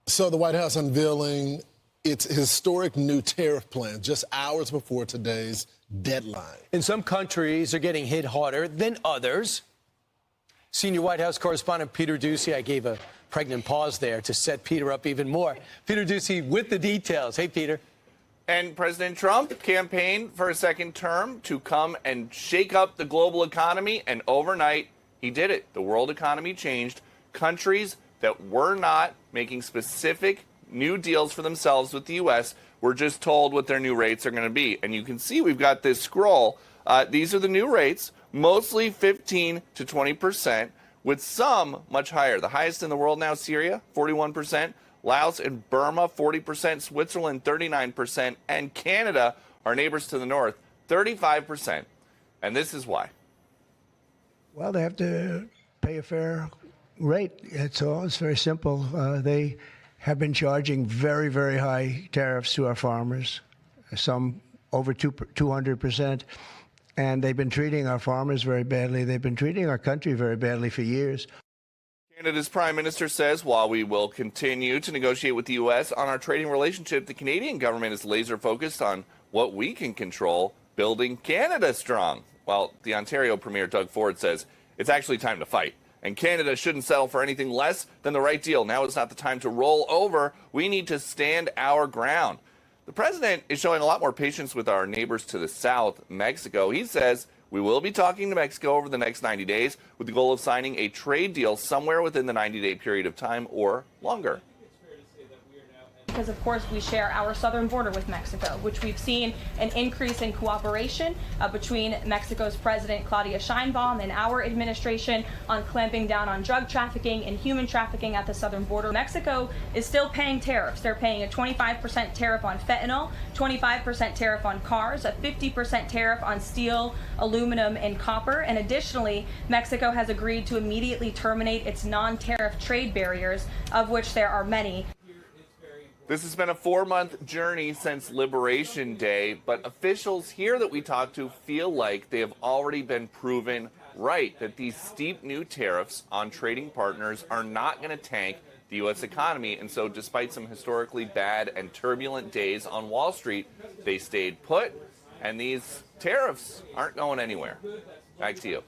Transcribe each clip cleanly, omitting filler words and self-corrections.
So the White House unveiling its historic new tariff plan just hours before today's deadline. And some countries are getting hit harder than others. Senior White House correspondent Peter Doocy, I gave a pregnant pause there to set Peter up even more. Peter Doocy with the details. Hey, Peter. And President Trump campaigned for a second term to come and shake up the global economy, and overnight he did it. The world economy changed. Countries that were not making specific new deals for themselves with the U.S. were just told what their new rates are going to be. And you can see we've got this scroll. These are the new rates, mostly 15 to 20%, with some much higher. The highest in the world now, Syria, 41%. Laos and Burma, 40%, Switzerland, 39%, and Canada, our neighbors to the north, 35%. And this is why. Well, they have to pay a fair rate. It's all. It's very simple. They have been charging very, very high tariffs to our farmers, some over 200%. And they've been treating our farmers very badly. They've been treating our country very badly for years. Canada's Prime Minister says while we will continue to negotiate with the U.S. on our trading relationship, the Canadian government is laser focused on what we can control, building Canada strong. While the Ontario Premier Doug Ford says it's actually time to fight, and Canada shouldn't settle for anything less than the right deal. Now is not the time to roll over. We need to stand our ground. The president is showing a lot more patience with our neighbors to the south, Mexico. He says we will be talking to Mexico over the next 90 days with the goal of signing a trade deal somewhere within the 90-day period of time or longer. Because, of course, we share our southern border with Mexico, which we've seen an increase in cooperation between Mexico's President Claudia Sheinbaum and our administration on clamping down on drug trafficking and human trafficking at the southern border. Mexico is still paying tariffs. They're paying a 25% tariff on fentanyl, 25% tariff on cars, a 50% tariff on steel, aluminum, and copper. And additionally, Mexico has agreed to immediately terminate its non-tariff trade barriers, of which there are many. This has been a 4-month journey since Liberation Day, but officials here that we talked to feel like they have already been proven right, that these steep new tariffs on trading partners are not going to tank the U.S. economy. And so despite some historically bad and turbulent days on Wall Street, they stayed put, and these tariffs aren't going anywhere. Back to you.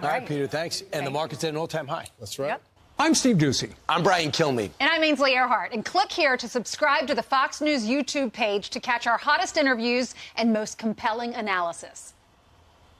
All right, Peter, thanks. And the market's at an all-time high. That's right. Yep. I'm Steve Doocy. I'm Brian Kilmeade. And I'm Ainsley Earhart. And click here to subscribe to the Fox News YouTube page to catch our hottest interviews and most compelling analysis.